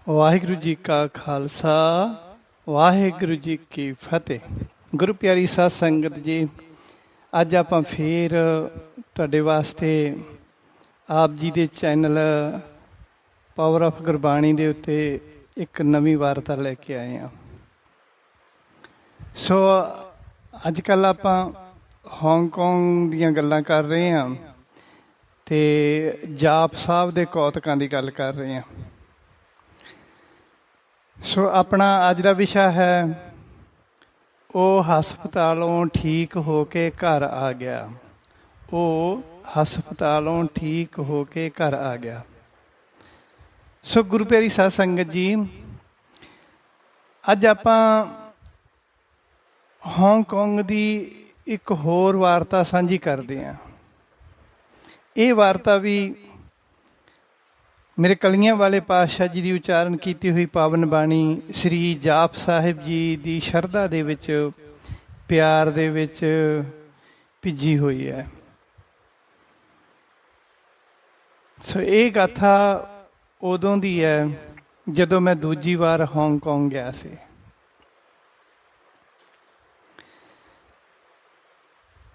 ਵਾਹਿਗੁਰੂ ਜੀ ਕਾ ਖਾਲਸਾ ਵਾਹਿਗੁਰੂ ਜੀ ਕੀ ਫਤਿਹ। ਗੁਰੂ ਪਿਆਰੀ ਸਾਧ ਸੰਗਤ ਜੀ, ਅੱਜ ਆਪਾਂ ਫੇਰ ਤੁਹਾਡੇ ਵਾਸਤੇ ਆਪ ਜੀ ਦੇ ਚੈਨਲ ਪਾਵਰ ਆਫ ਗੁਰਬਾਣੀ ਦੇ ਉੱਤੇ ਇੱਕ ਨਵੀਂ ਵਾਰਤਾ ਲੈ ਕੇ ਆਏ ਹਾਂ। ਸੋ ਅੱਜ ਕੱਲ੍ਹ ਆਪਾਂ ਹਾਂਗਕਾਂਗ ਦੀਆਂ ਗੱਲਾਂ ਕਰ ਰਹੇ ਹਾਂ ਅਤੇ ਜਾਪ ਸਾਹਿਬ ਦੇ ਕੌਤਕਾਂ ਦੀ ਗੱਲ ਕਰ ਰਹੇ ਹਾਂ। ਸੋ ਆਪਣਾ ਅੱਜ ਦਾ ਵਿਸ਼ਾ ਹੈ, ਉਹ ਹਸਪਤਾਲੋਂ ਠੀਕ ਹੋ ਕੇ ਘਰ ਆ ਗਿਆ। ਉਹ ਹਸਪਤਾਲੋਂ ਠੀਕ ਹੋ ਕੇ ਘਰ ਆ ਗਿਆ। ਸੋ ਗੁਰੂ ਪਿਆਰੀ ਸਾਧ ਸੰਗਤ ਜੀ, ਅੱਜ ਆਪਾਂ ਹਾਂਗਕਾਂਗ ਦੀ ਇੱਕ ਹੋਰ ਵਾਰਤਾ ਸਾਂਝੀ ਕਰਦੇ ਹਾਂ। ਇਹ ਵਾਰਤਾ ਵੀ ਮੇਰੇ ਕਲੀਆਂ ਵਾਲੇ ਪਾਤਸ਼ਾਹ ਜੀ ਦੀ ਉਚਾਰਨ ਕੀਤੀ ਹੋਈ ਪਾਵਨ ਬਾਣੀ ਸ੍ਰੀ ਜਾਪ ਸਾਹਿਬ ਜੀ ਦੀ ਸ਼ਰਧਾ ਦੇ ਵਿੱਚ, ਪਿਆਰ ਦੇ ਵਿੱਚ ਭਿੱਜੀ ਹੋਈ ਹੈ। ਸੋ ਇਹ ਗਾਥਾ ਉਦੋਂ ਦੀ ਹੈ ਜਦੋਂ ਮੈਂ ਦੂਜੀ ਵਾਰ ਹਾਂਗਕਾਂਗ ਗਿਆ ਸੀ।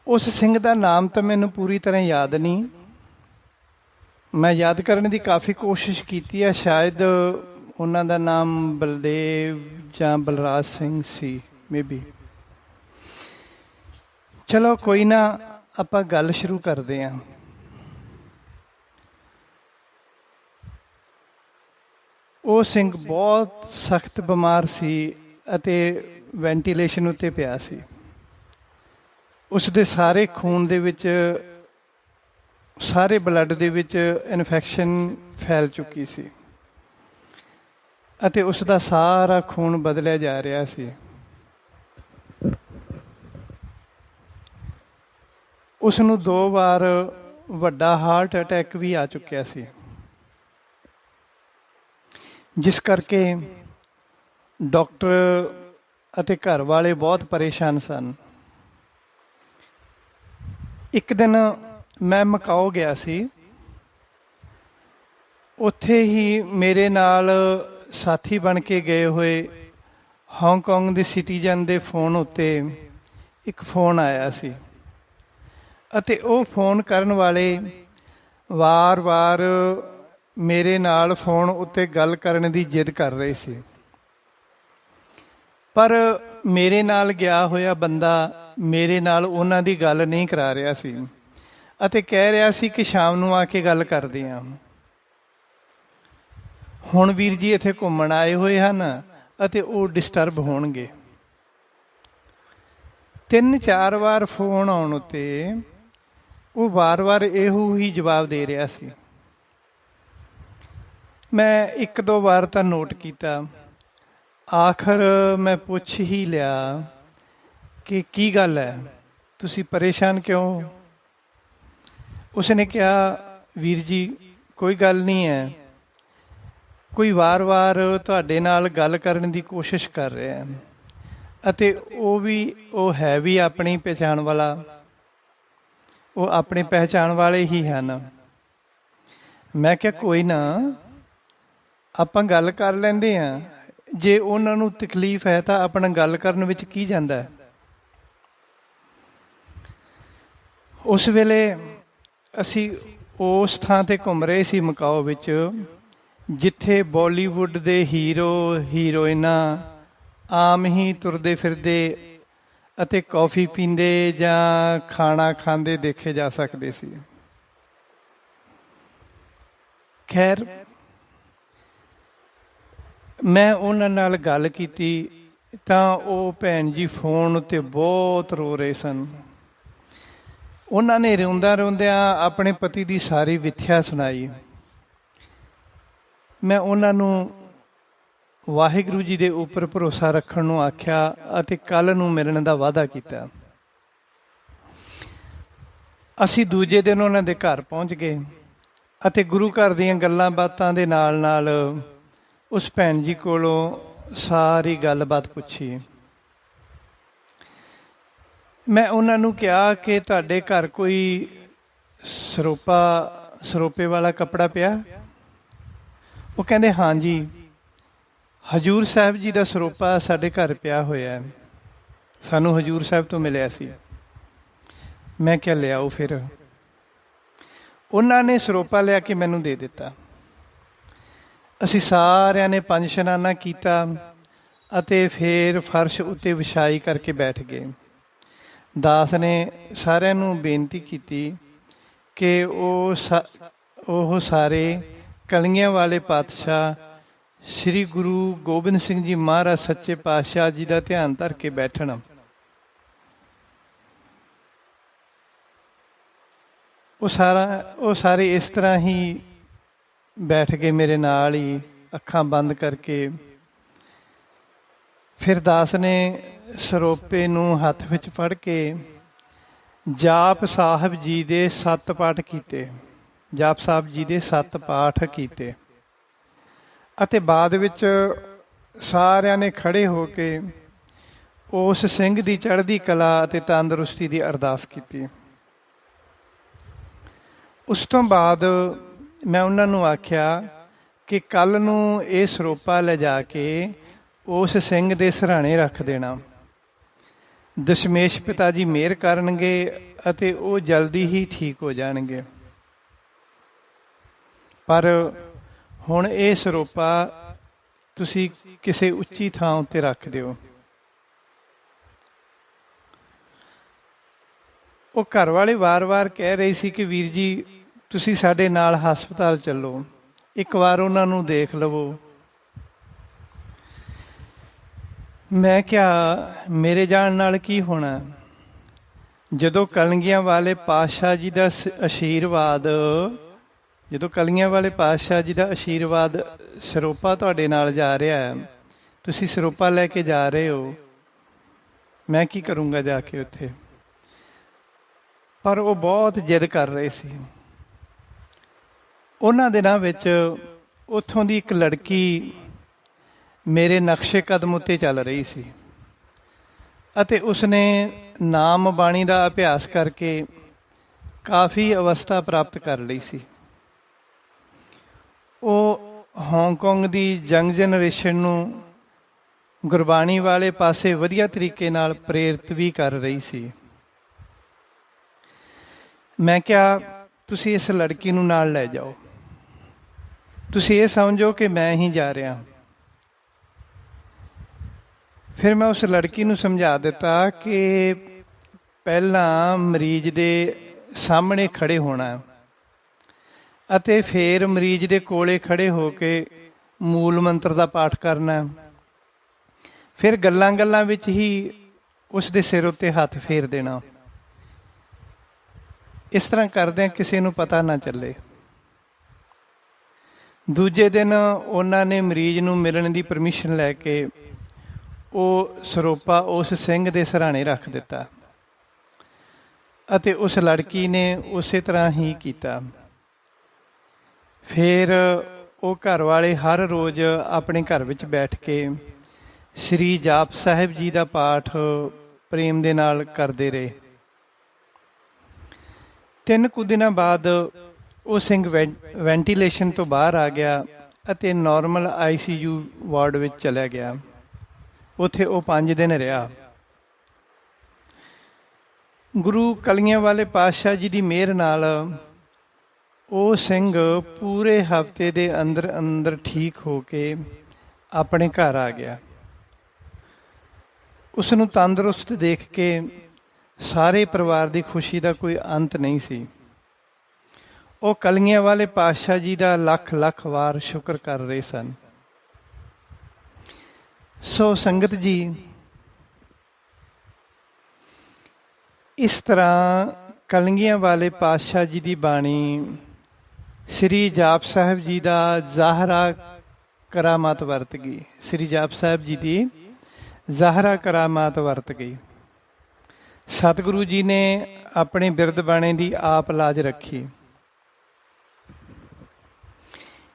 ਉਸ ਸਿੰਘ ਦਾ ਨਾਮ ਤਾਂ ਮੈਨੂੰ ਪੂਰੀ ਤਰ੍ਹਾਂ ਯਾਦ ਨਹੀਂ। ਮੈਂ ਯਾਦ ਕਰਨ ਦੀ ਕਾਫੀ ਕੋਸ਼ਿਸ਼ ਕੀਤੀ ਹੈ। ਸ਼ਾਇਦ ਉਹਨਾਂ ਦਾ ਨਾਮ ਬਲਦੇਵ ਜਾਂ ਬਲਰਾਜ ਸਿੰਘ ਸੀ, ਮੇਬੀ। ਚਲੋ ਕੋਈ ਨਾ, ਆਪਾਂ ਗੱਲ ਸ਼ੁਰੂ ਕਰਦੇ ਹਾਂ। ਉਹ ਸਿੰਘ ਬਹੁਤ ਸਖਤ ਬਿਮਾਰ ਸੀ ਅਤੇ ਵੈਂਟੀਲੇਸ਼ਨ ਉੱਤੇ ਪਿਆ ਸੀ। ਉਸ ਦੇ ਸਾਰੇ ਖੂਨ ਦੇ ਵਿੱਚ, ਸਾਰੇ ਬਲੱਡ ਦੇ ਵਿੱਚ ਇਨਫੈਕਸ਼ਨ ਫੈਲ ਚੁੱਕੀ ਸੀ ਅਤੇ ਉਸ ਦਾ ਸਾਰਾ ਖੂਨ ਬਦਲਿਆ ਜਾ ਰਿਹਾ ਸੀ। ਉਸ ਨੂੰ 2 ਵਾਰ ਵੱਡਾ ਹਾਰਟ ਅਟੈਕ ਵੀ ਆ ਚੁੱਕਿਆ ਸੀ, ਜਿਸ ਕਰਕੇ ਡਾਕਟਰ ਅਤੇ ਘਰ ਵਾਲੇ ਬਹੁਤ ਪਰੇਸ਼ਾਨ ਸਨ। ਇੱਕ ਦਿਨ ਮੈਂ ਮਕਾਓ ਗਿਆ ਸੀ। ਉੱਥੇ ਹੀ ਮੇਰੇ ਨਾਲ ਸਾਥੀ ਬਣ ਕੇ ਗਏ ਹੋਏ ਹਾਂਗਕਾਂਗ ਦੇ ਸਿਟੀਜ਼ਨ ਦੇ ਫੋਨ ਉੱਤੇ ਇੱਕ ਫੋਨ ਆਇਆ ਸੀ ਅਤੇ ਉਹ ਫੋਨ ਕਰਨ ਵਾਲੇ ਵਾਰ-ਵਾਰ ਮੇਰੇ ਨਾਲ ਫੋਨ ਉੱਤੇ ਗੱਲ ਕਰਨ ਦੀ ਜਿੱਦ ਕਰ ਰਹੇ ਸੀ। ਪਰ ਮੇਰੇ ਨਾਲ ਗਿਆ ਹੋਇਆ ਬੰਦਾ ਮੇਰੇ ਨਾਲ ਉਹਨਾਂ ਦੀ ਗੱਲ ਨਹੀਂ ਕਰਾ ਰਿਹਾ ਸੀ ਅਤੇ ਕਹਿ ਰਿਹਾ ਸੀ ਕਿ ਸ਼ਾਮ ਨੂੰ ਆ ਕੇ ਗੱਲ ਕਰਦੇ ਹਾਂ। ਹੁਣ ਵੀਰ ਜੀ ਇੱਥੇ ਘੁੰਮਣ ਆਏ ਹੋਏ ਹਨ ਅਤੇ ਉਹ ਡਿਸਟਰਬ ਹੋਣਗੇ। 3-4 ਵਾਰ ਫੋਨ ਆਉਣ ਉੱਤੇ ਉਹ ਵਾਰ-ਵਾਰ ਇਹੋ ਹੀ ਜਵਾਬ ਦੇ ਰਿਹਾ ਸੀ। ਮੈਂ 1-2 ਵਾਰ ਤਾਂ ਨੋਟ ਕੀਤਾ। ਆਖਰ ਮੈਂ ਪੁੱਛ ਹੀ ਲਿਆ ਕਿ ਕੀ ਗੱਲ ਹੈ, ਤੁਸੀਂ ਪਰੇਸ਼ਾਨ ਕਿਉਂ? ਉਸਨੇ ਕਿਹਾ, ਵੀਰ ਜੀ ਕੋਈ ਗੱਲ ਨਹੀਂ ਹੈ, ਕੋਈ ਵਾਰ-ਵਾਰ ਤੁਹਾਡੇ ਨਾਲ ਗੱਲ ਕਰਨ ਦੀ ਕੋਸ਼ਿਸ਼ ਕਰ ਰਿਹਾ ਹੈ ਅਤੇ ਉਹ ਹੈ ਵੀ ਆਪਣੀ ਪਹਿਚਾਣ ਵਾਲਾ। ਉਹ ਆਪਣੇ ਪਹਿਚਾਣ ਵਾਲੇ ਹੀ ਹਨ। ਮੈਂ ਕਿਹਾ ਕੋਈ ਨਾ, ਆਪਾਂ ਗੱਲ ਕਰ ਲੈਂਦੇ ਹਾਂ। ਜੇ ਉਹਨਾਂ ਨੂੰ ਤਕਲੀਫ ਹੈ ਤਾਂ ਆਪਣਾ ਗੱਲ ਕਰਨ ਵਿੱਚ ਕੀ ਜਾਂਦਾ ਹੈ। ਉਸ ਵੇਲੇ ਅਸੀਂ ਉਸ ਥਾਂ 'ਤੇ ਘੁੰਮ ਰਹੇ ਸੀ ਮਕਾਓ ਵਿੱਚ, ਜਿੱਥੇ ਬਾਲੀਵੁੱਡ ਦੇ ਹੀਰੋ ਹੀਰੋਇਨਾਂ ਆਮ ਹੀ ਤੁਰਦੇ ਫਿਰਦੇ ਅਤੇ ਕੌਫੀ ਪੀਂਦੇ ਜਾਂ ਖਾਣਾ ਖਾਂਦੇ ਦੇਖੇ ਜਾ ਸਕਦੇ ਸੀ। ਖੈਰ, ਮੈਂ ਉਹਨਾਂ ਨਾਲ ਗੱਲ ਕੀਤੀ ਤਾਂ ਉਹ ਭੈਣ ਜੀ ਫੋਨ ਉੱਤੇ ਬਹੁਤ ਰੋ ਰਹੇ ਸਨ। ਉਹਨਾਂ ਨੇ ਰੋਂਦਿਆਂ ਆਪਣੇ ਪਤੀ ਦੀ ਸਾਰੀ ਵਿਥਿਆ ਸੁਣਾਈ। ਮੈਂ ਉਹਨਾਂ ਨੂੰ ਵਾਹਿਗੁਰੂ ਜੀ ਦੇ ਉੱਪਰ ਭਰੋਸਾ ਰੱਖਣ ਨੂੰ ਆਖਿਆ ਅਤੇ ਕੱਲ੍ਹ ਨੂੰ ਮਿਲਣ ਦਾ ਵਾਅਦਾ ਕੀਤਾ। ਅਸੀਂ ਦੂਜੇ ਦਿਨ ਉਹਨਾਂ ਦੇ ਘਰ ਪਹੁੰਚ ਗਏ ਅਤੇ ਗੁਰੂ ਘਰ ਦੀਆਂ ਗੱਲਾਂ ਬਾਤਾਂ ਦੇ ਨਾਲ ਉਸ ਭੈਣ ਜੀ ਕੋਲੋਂ ਸਾਰੀ ਗੱਲਬਾਤ ਪੁੱਛੀ। ਮੈਂ ਉਹਨਾਂ ਨੂੰ ਕਿਹਾ ਕਿ ਤੁਹਾਡੇ ਘਰ ਕੋਈ ਸਰੋਪੇ ਵਾਲਾ ਕੱਪੜਾ ਪਿਆ? ਉਹ ਕਹਿੰਦੇ ਹਾਂਜੀ। ਹਜੂਰ ਸਾਹਿਬ ਜੀ ਦਾ ਸਰੋਪਾ ਸਾਡੇ ਘਰ ਪਿਆ ਹੋਇਆ ਹੈ, ਸਾਨੂੰ ਹਜੂਰ ਸਾਹਿਬ ਤੋਂ ਮਿਲਿਆ ਸੀ। ਮੈਂ ਕਿਹਾ ਲਿਆਓ। ਫਿਰ ਉਹਨਾਂ ਨੇ ਸਰੋਪਾ ਲਿਆ ਕੇ ਮੈਨੂੰ ਦੇ ਦਿੱਤਾ। ਅਸੀਂ ਸਾਰਿਆਂ ਨੇ ਪੰਜ ਇਸ਼ਨਾਨਾ ਕੀਤਾ ਅਤੇ ਫਿਰ ਫਰਸ਼ ਉੱਤੇ ਵਿਛਾਈ ਕਰਕੇ ਬੈਠ ਗਏ। ਦਾਸ ਨੇ ਸਾਰਿਆਂ ਨੂੰ ਬੇਨਤੀ ਕੀਤੀ ਕਿ ਉਹ ਸਾਰੇ ਕਲਗੀਆਂ ਵਾਲੇ ਪਾਤਸ਼ਾਹ ਸ੍ਰੀ ਗੁਰੂ ਗੋਬਿੰਦ ਸਿੰਘ ਜੀ ਮਹਾਰਾਜ ਸੱਚੇ ਪਾਤਸ਼ਾਹ ਜੀ ਦਾ ਧਿਆਨ ਧਰ ਕੇ ਬੈਠਣ। ਉਹ ਸਾਰੇ ਇਸ ਤਰ੍ਹਾਂ ਹੀ ਬੈਠ ਗਏ ਮੇਰੇ ਨਾਲ ਹੀ, ਅੱਖਾਂ ਬੰਦ ਕਰਕੇ। ਫਿਰ ਦਾਸ ਨੇ ਸਰੋਪੇ ਨੂੰ ਹੱਥ ਵਿੱਚ ਫੜ ਕੇ ਜਾਪ ਸਾਹਿਬ ਜੀ ਦੇ 7 ਪਾਠ ਕੀਤੇ। ਜਾਪ ਸਾਹਿਬ ਜੀ ਦੇ 7 ਪਾਠ ਕੀਤੇ ਅਤੇ ਬਾਅਦ ਵਿੱਚ ਸਾਰਿਆਂ ਨੇ ਖੜੇ ਹੋ ਕੇ ਉਸ ਸਿੰਘ ਦੀ ਚੜ੍ਹਦੀ ਕਲਾ ਅਤੇ ਤੰਦਰੁਸਤੀ ਦੀ ਅਰਦਾਸ ਕੀਤੀ। ਉਸ ਤੋਂ ਬਾਅਦ ਮੈਂ ਉਹਨਾਂ ਨੂੰ ਆਖਿਆ ਕਿ ਕੱਲ੍ਹ ਨੂੰ ਇਹ ਸਰੋਪਾ ਲਿਜਾ ਕੇ ਉਸ ਸਿੰਘ ਦੇ ਸਿਰਹਾਣੇ ਰੱਖ ਦੇਣਾ। ਦਸ਼ਮੇਸ਼ ਪਿਤਾ ਜੀ ਮਿਹਰ ਕਰਨਗੇ ਅਤੇ ਉਹ ਜਲਦੀ ਹੀ ਠੀਕ ਹੋ ਜਾਣਗੇ। ਪਰ ਹੁਣ ਇਹ ਸਰੋਪਾ ਤੁਸੀਂ ਕਿਸੇ ਉੱਚੀ ਥਾਂ ਉੱਤੇ ਰੱਖ ਦਿਓ। ਉਹ ਘਰ ਵਾਲੇ ਵਾਰ-ਵਾਰ ਕਹਿ ਰਹੇ ਸੀ ਕਿ ਵੀਰ ਜੀ ਤੁਸੀਂ ਸਾਡੇ ਨਾਲ ਹਸਪਤਾਲ ਚੱਲੋ, ਇੱਕ ਵਾਰ ਉਹਨਾਂ ਨੂੰ ਦੇਖ ਲਵੋ। ਮੈਂ ਕਿਹਾ ਮੇਰੇ ਜਾਣ ਨਾਲ ਕੀ ਹੋਣਾ? ਜਦੋਂ ਕਲਗੀਆਂ ਵਾਲੇ ਪਾਤਸ਼ਾਹ ਜੀ ਦਾ ਆਸ਼ੀਰਵਾਦ ਸਰੋਪਾ ਤੁਹਾਡੇ ਨਾਲ ਜਾ ਰਿਹਾ ਹੈ, ਤੁਸੀਂ ਸਰੋਪਾ ਲੈ ਕੇ ਜਾ ਰਹੇ ਹੋ, ਮੈਂ ਕੀ ਕਰੂੰਗਾ ਜਾ ਕੇ ਉੱਥੇ? ਪਰ ਉਹ ਬਹੁਤ ਜਿੱਦ ਕਰ ਰਹੇ ਸੀ। ਉਹਨਾਂ ਦਿਨਾਂ ਵਿੱਚ ਉੱਥੋਂ ਦੀ ਇੱਕ ਲੜਕੀ ਮੇਰੇ ਨਕਸ਼ੇ ਕਦਮ ਉੱਤੇ ਚੱਲ ਰਹੀ ਸੀ ਅਤੇ ਉਸਨੇ ਨਾਮ ਬਾਣੀ ਦਾ ਅਭਿਆਸ ਕਰਕੇ ਕਾਫੀ ਅਵਸਥਾ ਪ੍ਰਾਪਤ ਕਰ ਲਈ ਸੀ। ਉਹ ਹਾਂਗਕਾਂਗ ਦੀ ਯੰਗ ਜਨਰੇਸ਼ਨ ਨੂੰ ਗੁਰਬਾਣੀ ਵਾਲੇ ਪਾਸੇ ਵਧੀਆ ਤਰੀਕੇ ਨਾਲ ਪ੍ਰੇਰਿਤ ਵੀ ਕਰ ਰਹੀ ਸੀ। ਮੈਂ ਕਿਹਾ ਤੁਸੀਂ ਇਸ ਲੜਕੀ ਨੂੰ ਨਾਲ ਲੈ ਜਾਓ, ਤੁਸੀਂ ਇਹ ਸਮਝੋ ਕਿ ਮੈਂ ਹੀ ਜਾ ਰਿਹਾ। ਫਿਰ ਮੈਂ ਉਸ ਲੜਕੀ ਨੂੰ ਸਮਝਾ ਦਿੱਤਾ ਕਿ ਪਹਿਲਾਂ ਮਰੀਜ਼ ਦੇ ਸਾਹਮਣੇ ਖੜੇ ਹੋਣਾ ਅਤੇ ਫਿਰ ਮਰੀਜ਼ ਦੇ ਕੋਲੇ ਖੜੇ ਹੋ ਕੇ ਮੂਲ ਮੰਤਰ ਦਾ ਪਾਠ ਕਰਨਾ। ਫਿਰ ਗੱਲਾਂ ਵਿੱਚ ਹੀ ਉਸ ਦੇ ਸਿਰ ਉੱਤੇ ਹੱਥ ਫੇਰ ਦੇਣਾ। ਇਸ ਤਰ੍ਹਾਂ ਕਰਦਿਆਂ ਕਿਸੇ ਨੂੰ ਪਤਾ ਨਾ ਚੱਲੇ। ਦੂਜੇ ਦਿਨ ਉਹਨਾਂ ਨੇ ਮਰੀਜ਼ ਨੂੰ ਮਿਲਣ ਦੀ ਪਰਮਿਸ਼ਨ ਲੈ ਕੇ ਉਹ ਸਰੋਪਾ ਉਸ ਸਿੰਘ ਦੇ ਸਿਰਹਾਣੇ ਰੱਖ ਦਿੱਤਾ ਅਤੇ ਉਸ ਲੜਕੀ ਨੇ ਉਸੇ ਤਰ੍ਹਾਂ ਹੀ ਕੀਤਾ। ਫਿਰ ਉਹ ਘਰ ਵਾਲੇ ਹਰ ਰੋਜ਼ ਆਪਣੇ ਘਰ ਵਿੱਚ ਬੈਠ ਕੇ ਸ੍ਰੀ ਜਾਪ ਸਾਹਿਬ ਜੀ ਦਾ ਪਾਠ ਪ੍ਰੇਮ ਦੇ ਨਾਲ ਕਰਦੇ ਰਹੇ। 3 ਕੁ ਦਿਨਾਂ ਬਾਅਦ ਉਹ ਸਿੰਘ ਵੈਂਟੀਲੇਸ਼ਨ ਤੋਂ ਬਾਹਰ ਆ ਗਿਆ ਅਤੇ ਨਾਰਮਲ ICU ਵਾਰਡ ਵਿੱਚ ਚਲਾ ਗਿਆ। ਉੱਥੇ ਉਹ 5 ਦਿਨ ਰਿਹਾ। ਗੁਰੂ ਕਲਗੀਆਂ ਵਾਲੇ ਪਾਤਸ਼ਾਹ ਜੀ ਦੀ ਮਿਹਰ ਨਾਲ ਉਹ ਸਿੰਘ ਪੂਰੇ ਹਫ਼ਤੇ ਦੇ ਅੰਦਰ ਠੀਕ ਹੋ ਕੇ ਆਪਣੇ ਘਰ ਆ ਗਿਆ। ਉਸ ਨੂੰ ਤੰਦਰੁਸਤ ਦੇਖ ਕੇ ਸਾਰੇ ਪਰਿਵਾਰ ਦੀ ਖੁਸ਼ੀ ਦਾ ਕੋਈ ਅੰਤ ਨਹੀਂ ਸੀ। ਉਹ ਕਲਗੀਆਂ ਵਾਲੇ ਪਾਤਸ਼ਾਹ ਜੀ ਦਾ ਲੱਖ ਵਾਰ ਸ਼ੁਕਰ ਕਰ ਰਹੇ ਸਨ। ਸੋ ਸੰਗਤ ਜੀ, ਇਸ ਤਰ੍ਹਾਂ ਕਲਗੀਆਂ ਵਾਲੇ ਪਾਤਸ਼ਾਹ ਜੀ ਦੀ ਬਾਣੀ ਸ੍ਰੀ ਜਾਪ ਸਾਹਿਬ ਜੀ ਦਾ ਜ਼ਾਹਰਾ ਕਰਾਮਾਤ ਵਰਤ ਗਈ। ਸ੍ਰੀ ਜਾਪ ਸਾਹਿਬ ਜੀ ਦੀ ਜ਼ਾਹਰਾ ਕਰਾਮਾਤ ਵਰਤ ਗਈ। ਸਤਿਗੁਰੂ ਜੀ ਨੇ ਆਪਣੇ ਬਿਰਧ ਬਾਣੇ ਦੀ ਆਪ ਲਾਜ ਰੱਖੀ।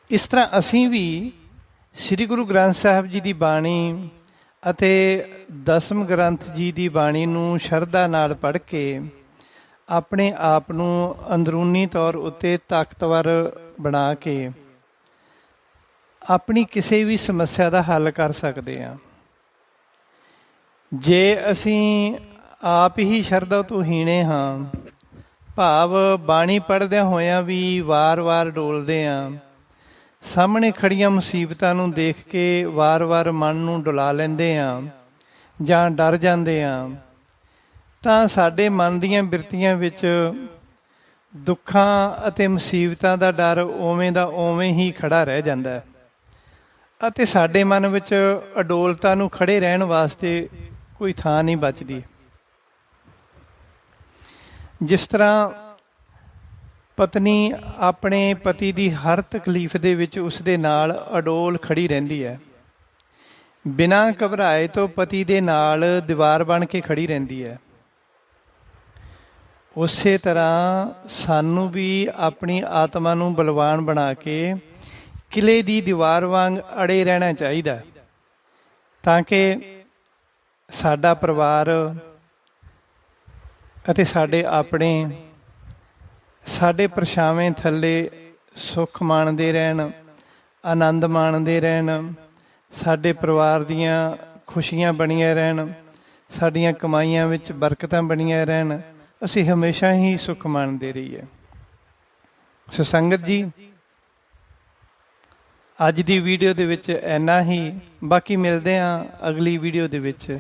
ਇਸ ਤਰ੍ਹਾਂ ਅਸੀਂ ਵੀ ਸ੍ਰੀ ਗੁਰੂ ਗ੍ਰੰਥ ਸਾਹਿਬ ਜੀ ਦੀ ਬਾਣੀ ਅਤੇ ਦਸਮ ਗ੍ਰੰਥ ਜੀ ਦੀ ਬਾਣੀ ਨੂੰ ਸ਼ਰਧਾ ਨਾਲ ਪੜ੍ਹ ਕੇ ਆਪਣੇ ਆਪ ਨੂੰ ਅੰਦਰੂਨੀ ਤੌਰ ਉੱਤੇ ਤਾਕਤਵਰ ਬਣਾ ਕੇ ਆਪਣੀ ਕਿਸੇ ਵੀ ਸਮੱਸਿਆ ਦਾ ਹੱਲ ਕਰ ਸਕਦੇ ਹਾਂ। ਜੇ ਅਸੀਂ ਆਪ ਹੀ ਸ਼ਰਧਾ ਤੋਂ ਹੀਣੇ ਹਾਂ, ਭਾਵ ਬਾਣੀ ਪੜ੍ਹਦਿਆਂ ਹੋਇਆਂ ਵੀ ਵਾਰ-ਵਾਰ ਡੋਲਦੇ ਹਾਂ, ਸਾਹਮਣੇ ਖੜੀਆਂ ਮੁਸੀਬਤਾਂ ਨੂੰ ਦੇਖ ਕੇ ਵਾਰ-ਵਾਰ ਮਨ ਨੂੰ ਡੁਲਾ ਲੈਂਦੇ ਹਾਂ ਜਾਂ ਡਰ ਜਾਂਦੇ ਹਾਂ, ਤਾਂ ਸਾਡੇ ਮਨ ਦੀਆਂ ਬਿਰਤੀਆਂ ਵਿੱਚ ਦੁੱਖਾਂ ਅਤੇ ਮੁਸੀਬਤਾਂ ਦਾ ਡਰ ਉਵੇਂ ਦਾ ਉਵੇਂ ਹੀ ਖੜਾ ਰਹਿ ਜਾਂਦਾ ਹੈ ਅਤੇ ਸਾਡੇ ਮਨ ਵਿੱਚ ਅਡੋਲਤਾ ਨੂੰ ਖੜੇ ਰਹਿਣ ਵਾਸਤੇ ਕੋਈ ਥਾਂ ਨਹੀਂ ਬਚਦੀ। ਜਿਸ ਤਰ੍ਹਾਂ ਪਤਨੀ ਆਪਣੇ ਪਤੀ ਦੀ ਹਰ ਤਕਲੀਫ ਦੇ ਵਿੱਚ ਉਸ ਦੇ ਨਾਲ ਅਡੋਲ ਖੜੀ ਰਹਿੰਦੀ ਹੈ, ਬਿਨਾਂ ਘਬਰਾਏ ਤੋਂ ਪਤੀ ਦੇ ਨਾਲ ਦੀਵਾਰ ਬਣ ਕੇ ਖੜੀ ਰਹਿੰਦੀ ਹੈ, ਉਸੇ ਤਰ੍ਹਾਂ ਸਾਨੂੰ ਵੀ ਆਪਣੀ ਆਤਮਾ ਨੂੰ ਬਲਵਾਨ ਬਣਾ ਕੇ ਕਿਲੇ ਦੀ ਦੀਵਾਰ ਵਾਂਗ ਅੜੇ ਰਹਿਣਾ ਚਾਹੀਦਾ, ਤਾਂ ਕਿ ਸਾਡਾ ਪਰਿਵਾਰ ਅਤੇ ਸਾਡੇ ਆਪਣੇ ਸਾਡੇ ਪਰਛਾਵੇਂ ਥੱਲੇ ਸੁੱਖ ਮਾਣਦੇ ਰਹਿਣ, ਆਨੰਦ ਮਾਣਦੇ ਰਹਿਣ, ਸਾਡੇ ਪਰਿਵਾਰ ਦੀਆਂ ਖੁਸ਼ੀਆਂ ਬਣੀਆਂ ਰਹਿਣ, ਸਾਡੀਆਂ ਕਮਾਈਆਂ ਵਿੱਚ ਬਰਕਤਾਂ ਬਣੀਆਂ ਰਹਿਣ, ਅਸੀਂ ਹਮੇਸ਼ਾ ਹੀ ਸੁੱਖ ਮਾਣਦੇ ਰਹੀਏ। ਸੋ ਸੰਗਤ ਜੀ, ਅੱਜ ਦੀ ਵੀਡੀਓ ਦੇ ਵਿੱਚ ਇੰਨਾ ਹੀ। ਬਾਕੀ ਮਿਲਦੇ ਹਾਂ ਅਗਲੀ ਵੀਡੀਓ ਦੇ ਵਿੱਚ।